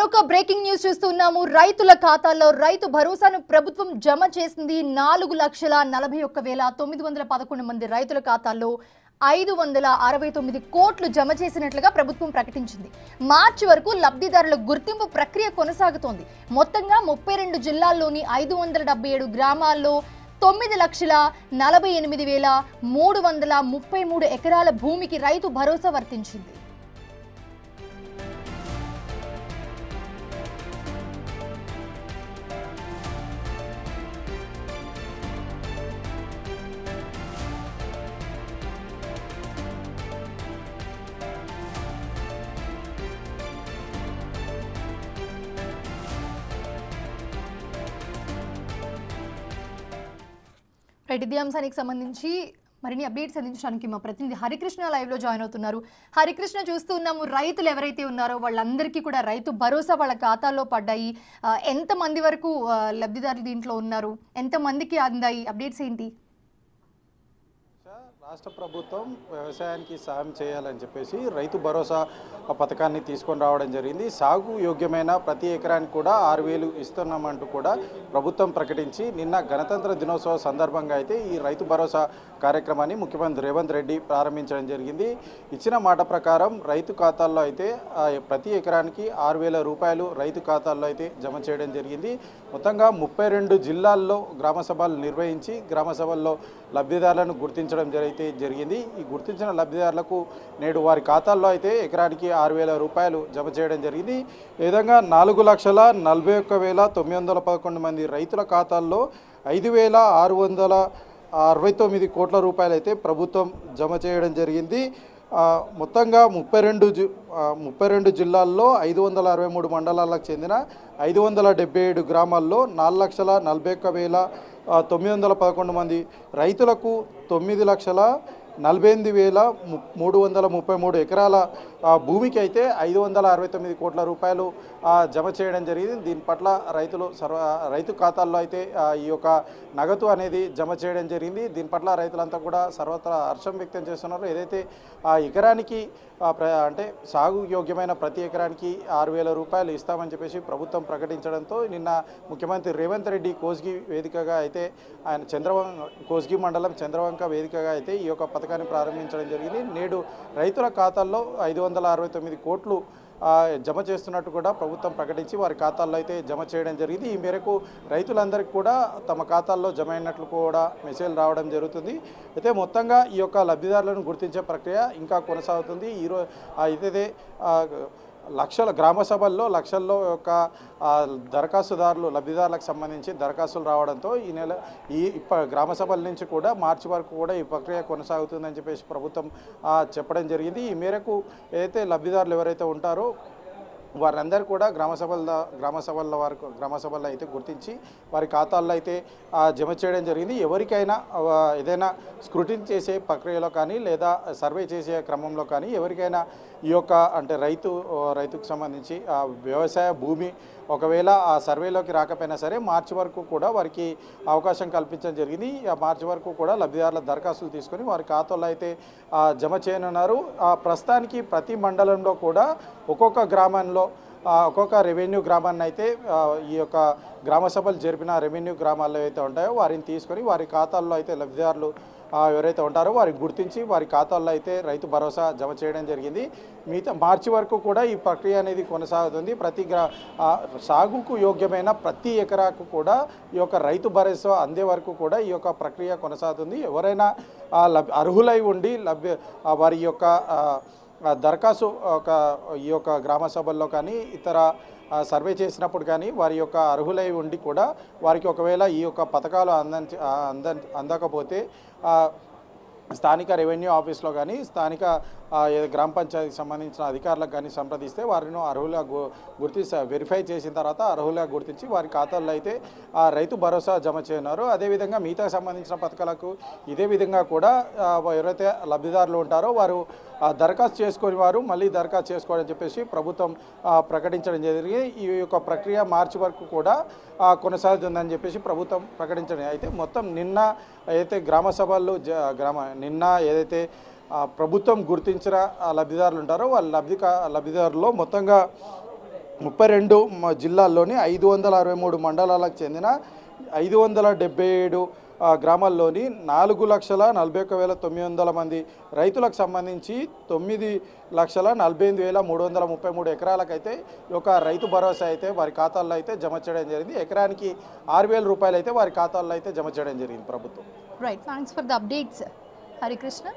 మరొక breaking news చూస్తున్నాము. రైతుల ఖాతాల్లో రైతు భరోసాను ప్రభుత్వం జమ చేసింది. 4,41,911 మంది రైతుల ఖాతాల్లో 569 కోట్లు జమ చేసినట్లుగా ప్రభుత్వం ప్రకటించింది. మార్చి వరకు లబ్ధిదారుల గుర్తింపు ప్రక్రియ కొనసాగుతోంది. మొత్తంగా 32 జిల్లాల్లోని 577 గ్రామాల్లో 9,48,333 ఎకరాల భూమికి రైతు భరోసా వర్తించింది. ఇదే అంశానికి సంబంధించి మరిన్ని అప్డేట్స్ అందించడానికి మా ప్రతినిధి హరికృష్ణ లైవ్ లో జాయిన్ అవుతున్నారు. హరికృష్ణ, చూస్తున్నాము రైతులు ఎవరైతే ఉన్నారో వాళ్ళందరికీ కూడా రైతు భరోసా వాళ్ళ ఖాతాల్లో పడ్డాయి. ఎంత మంది వరకు లబ్ధిదారులు దీంట్లో ఉన్నారు, ఎంత మందికి అందాయి, అప్డేట్స్ ఏంటి? రాష్ట్ర ప్రభుత్వం వ్యవసాయానికి సాయం చేయాలని చెప్పేసి రైతు భరోసా పథకాన్ని తీసుకొని రావడం జరిగింది. సాగు యోగ్యమైన ప్రతి ఎకరానికి కూడా 6,000 ఇస్తున్నామంటూ కూడా ప్రభుత్వం ప్రకటించి నిన్న గణతంత్ర దినోత్సవ సందర్భంగా అయితే ఈ రైతు భరోసా కార్యక్రమాన్ని ముఖ్యమంత్రి రేవంత్ రెడ్డి ప్రారంభించడం జరిగింది. ఇచ్చిన మాట ప్రకారం రైతు ఖాతాల్లో అయితే ప్రతి ఎకరానికి 6,000 రూపాయలు రైతు ఖాతాల్లో అయితే జమ చేయడం జరిగింది. మొత్తంగా 32 జిల్లాల్లో గ్రామ సభలు నిర్వహించి గ్రామ సభల్లో లబ్ధిదారులను గుర్తించడం జరిగింది. ఈ గుర్తించిన లబ్ధిదారులకు నేడు వారి ఖాతాల్లో అయితే ఎకరానికి 6,000 రూపాయలు జమ చేయడం జరిగింది. ఈ విధంగా 4,41,911 మంది రైతుల ఖాతాల్లో 5,669 కోట్ల రూపాయలు అయితే ప్రభుత్వం జమ చేయడం జరిగింది. మొత్తంగా 32 జిల్లాల్లో 563 మండలాలకు చెందిన 577 గ్రామాల్లో 4,41,911 మంది రైతులకు 9,48,333 ఎకరాల భూమికి అయితే 569 కోట్ల రూపాయలు జమ చేయడం జరిగింది. దీని పట్ల రైతు ఖాతాల్లో అయితే ఈ యొక్క నగదు అనేది జమ చేయడం జరిగింది. దీని పట్ల రైతులంతా కూడా సర్వత్రా హర్షం వ్యక్తం చేస్తున్నారు. ఏదైతే ఎకరానికి అంటే సాగు యోగ్యమైన ప్రతి ఎకరానికి 6,000 రూపాయలు ఇస్తామని చెప్పేసి ప్రభుత్వం ప్రకటించడంతో నిన్న ముఖ్యమంత్రి రేవంత్ రెడ్డి కోస్గి వేదికగా అయితే ఆయన కోస్గి మండలం చంద్రవంక వేదికగా అయితే ఈ యొక్క పథకాన్ని ప్రారంభించడం జరిగింది. నేడు రైతుల ఖాతాల్లో 569 కోట్లు జమ చేస్తున్నట్టు కూడా ప్రభుత్వం ప్రకటించి వారి ఖాతాల్లో అయితే జమ చేయడం జరిగింది. ఈ మేరకు రైతులందరికీ కూడా తమ ఖాతాల్లో జమ అయినట్లు కూడా మెసేజ్ రావడం జరుగుతుంది. అయితే మొత్తంగా ఈ యొక్క లబ్ధిదారులను గుర్తించే ప్రక్రియ ఇంకా కొనసాగుతుంది. ఈరోజు అయితే గ్రామ సభల్లో లక్షల్లో యొక్క దరఖాస్తుదారులు లబ్ధిదారులకు సంబంధించి దరఖాస్తులు రావడంతో ఈ గ్రామ సభల నుంచి కూడా మార్చి వరకు కూడా ఈ ప్రక్రియ కొనసాగుతుందని చెప్పేసి ప్రభుత్వం చెప్పడం జరిగింది. ఈ మేరకు ఏదైతే లబ్ధిదారులు ఎవరైతే ఉంటారో వారందరూ కూడా గ్రామ సభల్లో అయితే గుర్తించి వారి ఖాతాల్లో అయితే జమ చేయడం జరిగింది. ఎవరికైనా ఏదైనా స్క్రూటినీ చేసే ప్రక్రియలో కానీ లేదా సర్వే చేసే క్రమంలో కానీ ఎవరికైనా ఈ యొక్క అంటే రైతుకు సంబంధించి వ్యవసాయ భూమి ఒకవేళ ఆ సర్వేలోకి రాకపోయినా సరే మార్చి వరకు కూడా వారికి అవకాశం కల్పించడం జరిగింది. మార్చి వరకు కూడా లబ్ధిదారుల దరఖాస్తులు తీసుకొని వారి ఖాతాలో అయితే జమ చేయనున్నారు. ప్రస్తుతానికి ప్రతి మండలంలో కూడా ఒక్కొక్క గ్రామంలో ఒక్కొక్క రెవెన్యూ గ్రామాన్ని అయితే ఈ యొక్క గ్రామ సభలు జరిపిన రెవెన్యూ గ్రామాల్లో అయితే ఉంటాయో వారిని తీసుకొని వారి ఖాతాల్లో అయితే లబ్ధిదారులు ఎవరైతే ఉంటారో వారికి గుర్తించి వారి ఖాతాల్లో అయితే రైతు భరోసా జమ చేయడం జరిగింది. మిగతా మార్చి వరకు కూడా ఈ ప్రక్రియ అనేది కొనసాగుతుంది. సాగుకు యోగ్యమైన ప్రతి ఎకరాకు కూడా ఈ యొక్క రైతు భరోసా అందే వరకు కూడా ఈ యొక్క ప్రక్రియ కొనసాగుతుంది. ఎవరైనా అర్హులై ఉండి వారి యొక్క దరఖాస్తు ఈ యొక్క గ్రామ సభల్లో కానీ ఇతర సర్వే చేసినప్పుడు కానీ వారి యొక్క అర్హులై ఉండి కూడా వారికి ఒకవేళ ఈ యొక్క పథకాలు అందకపోతే స్థానిక రెవెన్యూ ఆఫీస్లో కానీ స్థానిక గ్రామ పంచాయతీకి సంబంధించిన అధికారులకు కానీ సంప్రదిస్తే వారిని అర్హులుగా వెరిఫై చేసిన తర్వాత అర్హులుగా గుర్తించి వారి ఖాతాల్లో అయితే రైతు భరోసా జమ చేయనున్నారు. అదేవిధంగా మిగతా సంబంధించిన పథకాలకు ఇదే విధంగా కూడా ఎవరైతే లబ్ధిదారులు ఉంటారో వారు దరఖాస్తు చేసుకొని వారు మళ్ళీ దరఖాస్తు చేసుకోవాలని చెప్పేసి ప్రభుత్వం ప్రకటించడం జరిగింది. ఈ యొక్క ప్రక్రియ మార్చి వరకు కూడా కొనసాగుతుందని చెప్పేసి ప్రభుత్వం ప్రకటించడం. అయితే మొత్తం నిన్న ఏదైతే గ్రామ సభల్లో నిన్న ఏదైతే ప్రభుత్వం గుర్తించిన లబ్ధిదారులు ఉంటారో వాళ్ళ లబ్ధిదారుల్లో మొత్తంగా 32 జిల్లాల్లోని 563 మండలాలకు చెందిన 577 గ్రామాల్లోని 4,41,900 మంది రైతులకు సంబంధించి 9,48,333 ఎకరాలకైతే ఈ యొక్క రైతు భరోసా అయితే వారి ఖాతాల్లో అయితే జమ చేయడం జరిగింది. ఎకరానికి 6,000 రూపాయలు అయితే వారి ఖాతాల్లో అయితే జమ చేయడం జరిగింది ప్రభుత్వం. Right, thanks for the updates Harikrishna.